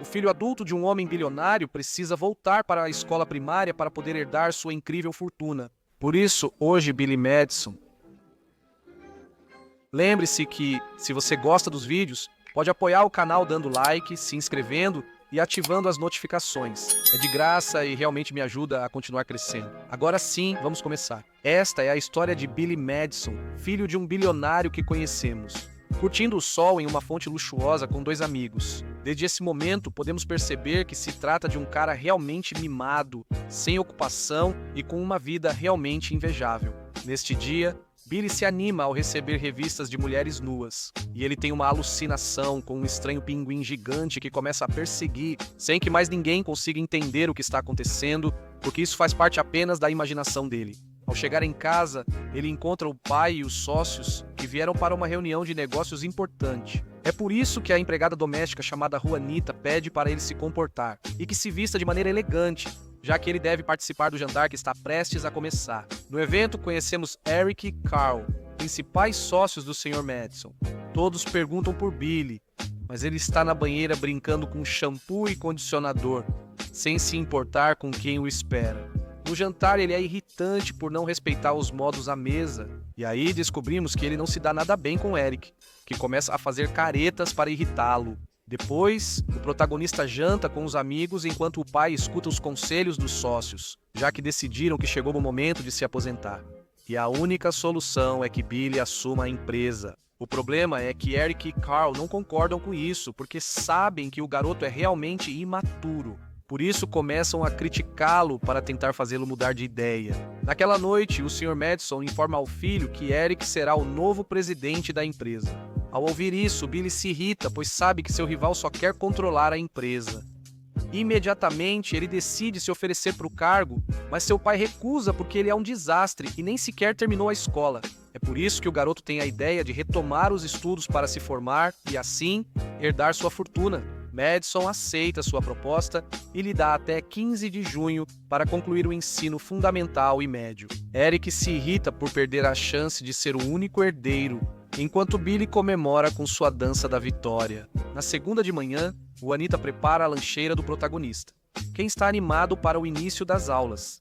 O filho adulto de um homem bilionário precisa voltar para a escola primária para poder herdar sua incrível fortuna. Por isso, hoje, Billy Madison, lembre-se que, se você gosta dos vídeos, pode apoiar o canal dando like, se inscrevendo e ativando as notificações. É de graça e realmente me ajuda a continuar crescendo. Agora sim, vamos começar. Esta é a história de Billy Madison, filho de um bilionário que conhecemos, curtindo o sol em uma fonte luxuosa com dois amigos. Desde esse momento, podemos perceber que se trata de um cara realmente mimado, sem ocupação e com uma vida realmente invejável. Neste dia, Billy se anima ao receber revistas de mulheres nuas, e ele tem uma alucinação com um estranho pinguim gigante que começa a perseguir, sem que mais ninguém consiga entender o que está acontecendo, porque isso faz parte apenas da imaginação dele. Ao chegar em casa, ele encontra o pai e os sócios que vieram para uma reunião de negócios importante. É por isso que a empregada doméstica chamada Juanita pede para ele se comportar e que se vista de maneira elegante, já que ele deve participar do jantar que está prestes a começar. No evento, conhecemos Eric e Carl, principais sócios do Sr. Madison. Todos perguntam por Billy, mas ele está na banheira brincando com shampoo e condicionador, sem se importar com quem o espera. No jantar, ele é irritante por não respeitar os modos à mesa, e aí descobrimos que ele não se dá nada bem com Eric, que começa a fazer caretas para irritá-lo. Depois, o protagonista janta com os amigos enquanto o pai escuta os conselhos dos sócios, já que decidiram que chegou o momento de se aposentar. E a única solução é que Billy assuma a empresa. O problema é que Eric e Carl não concordam com isso, porque sabem que o garoto é realmente imaturo. Por isso começam a criticá-lo para tentar fazê-lo mudar de ideia. Naquela noite, o Sr. Madison informa ao filho que Eric será o novo presidente da empresa. Ao ouvir isso, Billy se irrita, pois sabe que seu rival só quer controlar a empresa. Imediatamente, ele decide se oferecer para o cargo, mas seu pai recusa porque ele é um desastre e nem sequer terminou a escola. É por isso que o garoto tem a ideia de retomar os estudos para se formar e, assim, herdar sua fortuna. Madison aceita sua proposta e lhe dá até 15 de junho para concluir o ensino fundamental e médio. Eric se irrita por perder a chance de ser o único herdeiro, enquanto Billy comemora com sua dança da vitória. Na segunda de manhã, Juanita prepara a lancheira do protagonista, quem está animado para o início das aulas.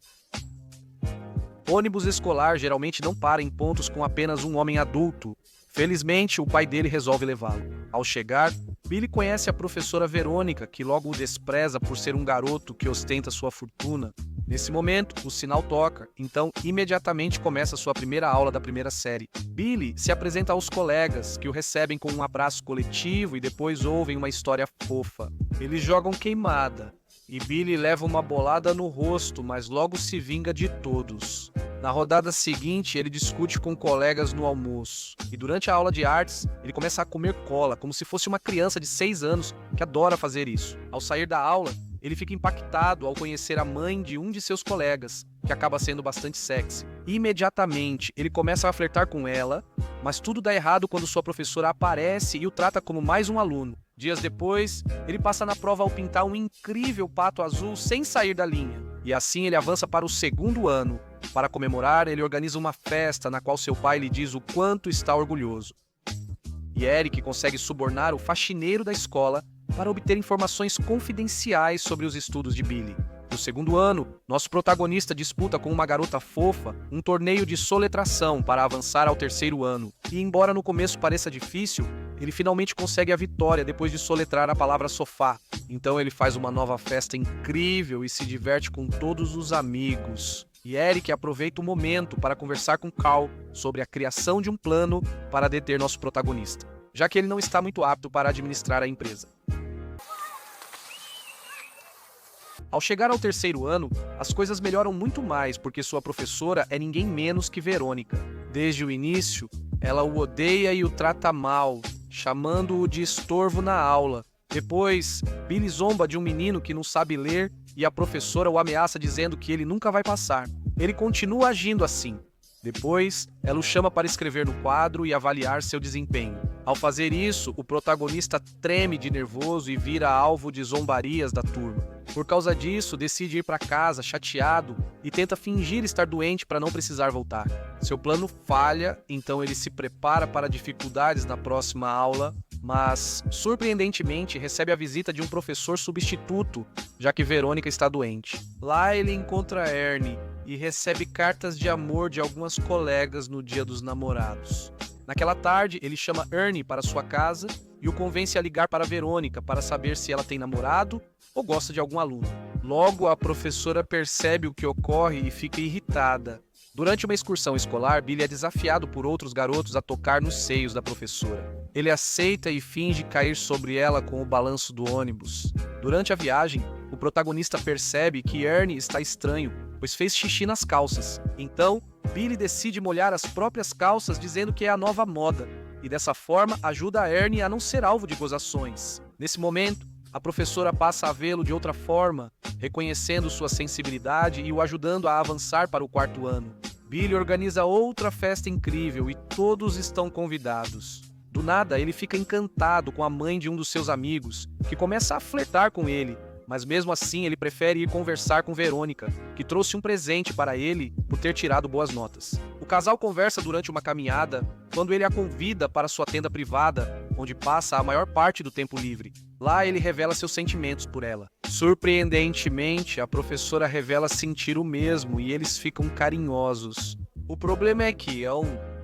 Ônibus escolar geralmente não para em pontos com apenas um homem adulto. Felizmente, o pai dele resolve levá-lo. Ao chegar, Billy conhece a professora Verônica, que logo o despreza por ser um garoto que ostenta sua fortuna. Nesse momento, o sinal toca, então imediatamente começa sua primeira aula da primeira série. Billy se apresenta aos colegas, que o recebem com um abraço coletivo e depois ouvem uma história fofa. Eles jogam queimada, e Billy leva uma bolada no rosto, mas logo se vinga de todos. Na rodada seguinte, ele discute com colegas no almoço. E durante a aula de artes, ele começa a comer cola, como se fosse uma criança de 6 anos que adora fazer isso. Ao sair da aula, ele fica impactado ao conhecer a mãe de um de seus colegas, que acaba sendo bastante sexy. Imediatamente, ele começa a flertar com ela, mas tudo dá errado quando sua professora aparece e o trata como mais um aluno. Dias depois, ele passa na prova ao pintar um incrível pato azul sem sair da linha. E assim ele avança para o segundo ano. Para comemorar, ele organiza uma festa na qual seu pai lhe diz o quanto está orgulhoso. E Eric consegue subornar o faxineiro da escola para obter informações confidenciais sobre os estudos de Billy. No segundo ano, nosso protagonista disputa com uma garota fofa um torneio de soletração para avançar ao terceiro ano. E embora no começo pareça difícil, ele finalmente consegue a vitória depois de soletrar a palavra sofá. Então ele faz uma nova festa incrível e se diverte com todos os amigos. E Eric aproveita o momento para conversar com Carl sobre a criação de um plano para deter nosso protagonista, já que ele não está muito apto para administrar a empresa. Ao chegar ao terceiro ano, as coisas melhoram muito mais porque sua professora é ninguém menos que Verônica. Desde o início, ela o odeia e o trata mal, chamando-o de estorvo na aula. Depois, Billy zomba de um menino que não sabe ler e a professora o ameaça dizendo que ele nunca vai passar. Ele continua agindo assim. Depois, ela o chama para escrever no quadro e avaliar seu desempenho. Ao fazer isso, o protagonista treme de nervoso e vira alvo de zombarias da turma. Por causa disso, decide ir para casa chateado e tenta fingir estar doente para não precisar voltar. Seu plano falha, então ele se prepara para dificuldades na próxima aula mas, surpreendentemente, recebe a visita de um professor substituto, já que Verônica está doente. Lá ele encontra Ernie e recebe cartas de amor de algumas colegas no Dia dos Namorados. Naquela tarde, ele chama Ernie para sua casa e o convence a ligar para Verônica para saber se ela tem namorado ou gosta de algum aluno. Logo, a professora percebe o que ocorre e fica irritada. Durante uma excursão escolar, Billy é desafiado por outros garotos a tocar nos seios da professora. Ele aceita e finge cair sobre ela com o balanço do ônibus. Durante a viagem, o protagonista percebe que Ernie está estranho, pois fez xixi nas calças. Então, Billy decide molhar as próprias calças dizendo que é a nova moda, e dessa forma ajuda a Ernie a não ser alvo de gozações. Nesse momento, a professora passa a vê-lo de outra forma, reconhecendo sua sensibilidade e o ajudando a avançar para o 4º ano. Billy organiza outra festa incrível e todos estão convidados. Do nada, ele fica encantado com a mãe de um dos seus amigos, que começa a flertar com ele, mas mesmo assim ele prefere ir conversar com Verônica, que trouxe um presente para ele por ter tirado boas notas. O casal conversa durante uma caminhada, quando ele a convida para sua tenda privada, onde passa a maior parte do tempo livre. Lá ele revela seus sentimentos por ela. Surpreendentemente, a professora revela sentir o mesmo e eles ficam carinhosos. O problema é que,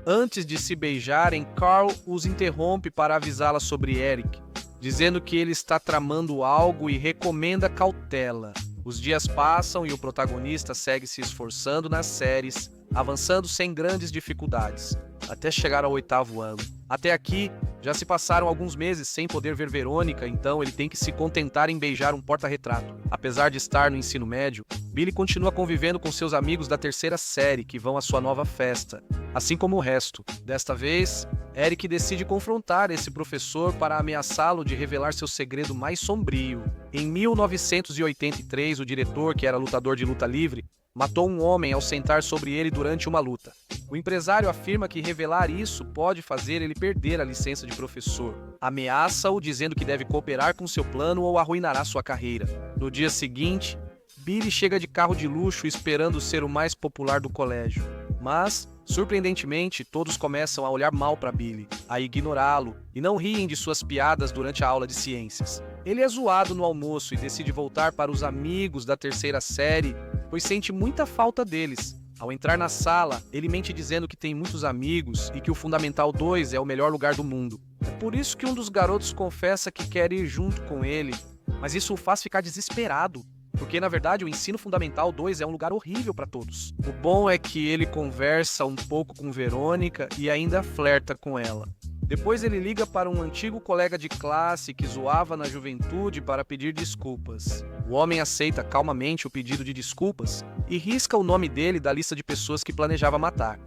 antes de se beijarem, Carl os interrompe para avisá-la sobre Eric, dizendo que ele está tramando algo e recomenda cautela. Os dias passam e o protagonista segue se esforçando nas séries, avançando sem grandes dificuldades, até chegar ao 8º ano. Até aqui, já se passaram alguns meses sem poder ver Verônica, então ele tem que se contentar em beijar um porta-retrato. Apesar de estar no ensino médio, Billy continua convivendo com seus amigos da 3ª série que vão à sua nova festa, assim como o resto. Desta vez, Eric decide confrontar esse professor para ameaçá-lo de revelar seu segredo mais sombrio. Em 1983, o diretor, que era lutador de luta livre, matou um homem ao sentar sobre ele durante uma luta. O empresário afirma que revelar isso pode fazer ele perder a licença de professor. Ameaça-o dizendo que deve cooperar com seu plano ou arruinará sua carreira. No dia seguinte, Billy chega de carro de luxo esperando ser o mais popular do colégio. Mas, surpreendentemente, todos começam a olhar mal para Billy, a ignorá-lo e não riem de suas piadas durante a aula de ciências. Ele é zoado no almoço e decide voltar para os amigos da 3ª série, pois sente muita falta deles. Ao entrar na sala, ele mente dizendo que tem muitos amigos e que o Fundamental 2 é o melhor lugar do mundo. É por isso que um dos garotos confessa que quer ir junto com ele, mas isso o faz ficar desesperado, porque na verdade o Ensino Fundamental 2 é um lugar horrível para todos. O bom é que ele conversa um pouco com Verônica e ainda flerta com ela. Depois ele liga para um antigo colega de classe que zoava na juventude para pedir desculpas. O homem aceita calmamente o pedido de desculpas e risca o nome dele da lista de pessoas que planejava matar.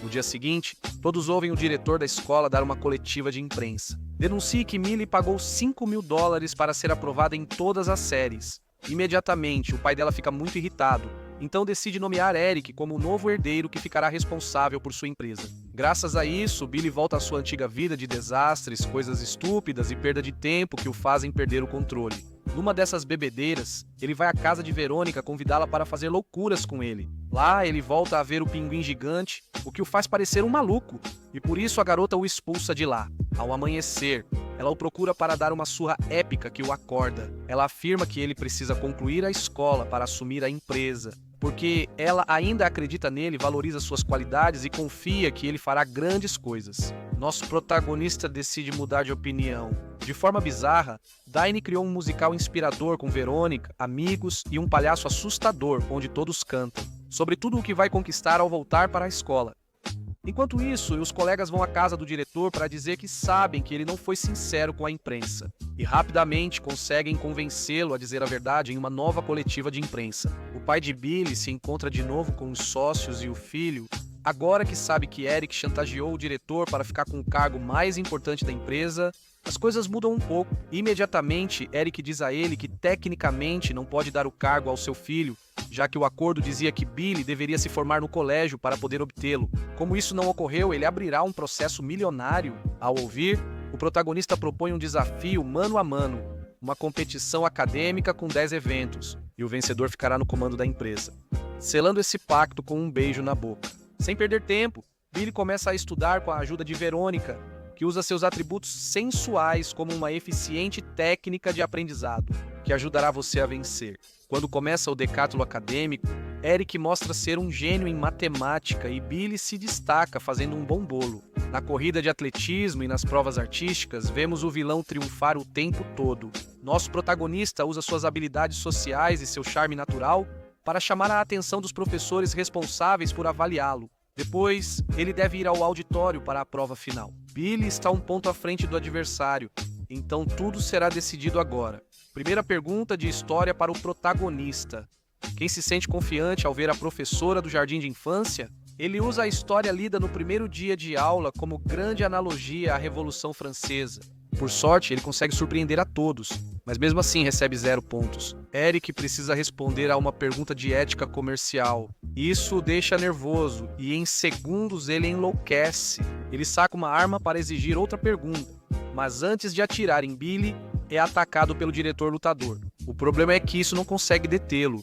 No dia seguinte, todos ouvem o diretor da escola dar uma coletiva de imprensa. Denuncie que Millie pagou $5.000 para ser aprovada em todas as séries. Imediatamente, o pai dela fica muito irritado, então decide nomear Eric como o novo herdeiro que ficará responsável por sua empresa. Graças a isso, Billy volta à sua antiga vida de desastres, coisas estúpidas e perda de tempo que o fazem perder o controle. Numa dessas bebedeiras, ele vai à casa de Verônica convidá-la para fazer loucuras com ele. Lá, ele volta a ver o pinguim gigante, o que o faz parecer um maluco, e por isso a garota o expulsa de lá. Ao amanhecer, ela o procura para dar uma surra épica que o acorda. Ela afirma que ele precisa concluir a escola para assumir a empresa, porque ela ainda acredita nele, valoriza suas qualidades e confia que ele fará grandes coisas. Nosso protagonista decide mudar de opinião. De forma bizarra, Dine criou um musical inspirador com Verônica, amigos e um palhaço assustador, onde todos cantam, sobre tudo o que vai conquistar ao voltar para a escola. Enquanto isso, os colegas vão à casa do diretor para dizer que sabem que ele não foi sincero com a imprensa, e rapidamente conseguem convencê-lo a dizer a verdade em uma nova coletiva de imprensa. O pai de Billy se encontra de novo com os sócios e o filho, agora que sabe que Eric chantageou o diretor para ficar com o cargo mais importante da empresa. As coisas mudam um pouco. Imediatamente, Eric diz a ele que tecnicamente não pode dar o cargo ao seu filho, já que o acordo dizia que Billy deveria se formar no colégio para poder obtê-lo. Como isso não ocorreu, ele abrirá um processo milionário. Ao ouvir, o protagonista propõe um desafio mano a mano, uma competição acadêmica com 10 eventos, e o vencedor ficará no comando da empresa, selando esse pacto com um beijo na boca. Sem perder tempo, Billy começa a estudar com a ajuda de Verônica, que usa seus atributos sensuais como uma eficiente técnica de aprendizado, que ajudará você a vencer. Quando começa o decátulo acadêmico, Eric mostra ser um gênio em matemática e Billy se destaca fazendo um bom bolo. Na corrida de atletismo e nas provas artísticas, vemos o vilão triunfar o tempo todo. Nosso protagonista usa suas habilidades sociais e seu charme natural para chamar a atenção dos professores responsáveis por avaliá-lo. Depois, ele deve ir ao auditório para a prova final. Billy está um ponto à frente do adversário, então tudo será decidido agora. Primeira pergunta de história para o protagonista. Quem se sente confiante ao ver a professora do jardim de infância? Ele usa a história lida no primeiro dia de aula como grande analogia à Revolução Francesa. Por sorte, ele consegue surpreender a todos, mas mesmo assim recebe 0 pontos. Eric precisa responder a uma pergunta de ética comercial. Isso o deixa nervoso e em segundos ele enlouquece. Ele saca uma arma para exigir outra pergunta, mas antes de atirar em Billy, é atacado pelo diretor lutador. O problema é que isso não consegue detê-lo.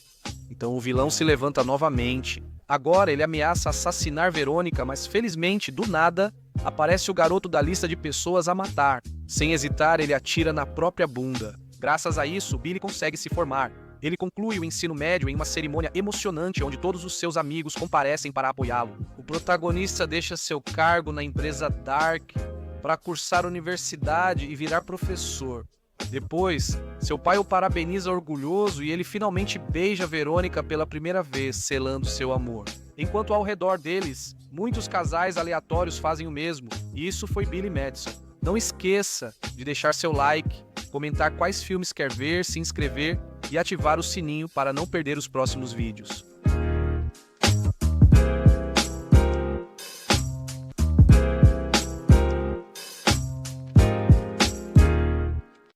Então o vilão se levanta novamente. Agora ele ameaça assassinar Verônica, mas felizmente, do nada, aparece o garoto da lista de pessoas a matar. Sem hesitar, ele atira na própria bunda. Graças a isso, Billy consegue se formar. Ele conclui o ensino médio em uma cerimônia emocionante onde todos os seus amigos comparecem para apoiá-lo. O protagonista deixa seu cargo na empresa Dark para cursar universidade e virar professor. Depois, seu pai o parabeniza orgulhoso e ele finalmente beija Verônica pela primeira vez, selando seu amor. Enquanto ao redor deles, muitos casais aleatórios fazem o mesmo, e isso foi Billy Madison. Não esqueça de deixar seu like, comentar quais filmes quer ver, se inscrever e ativar o sininho para não perder os próximos vídeos.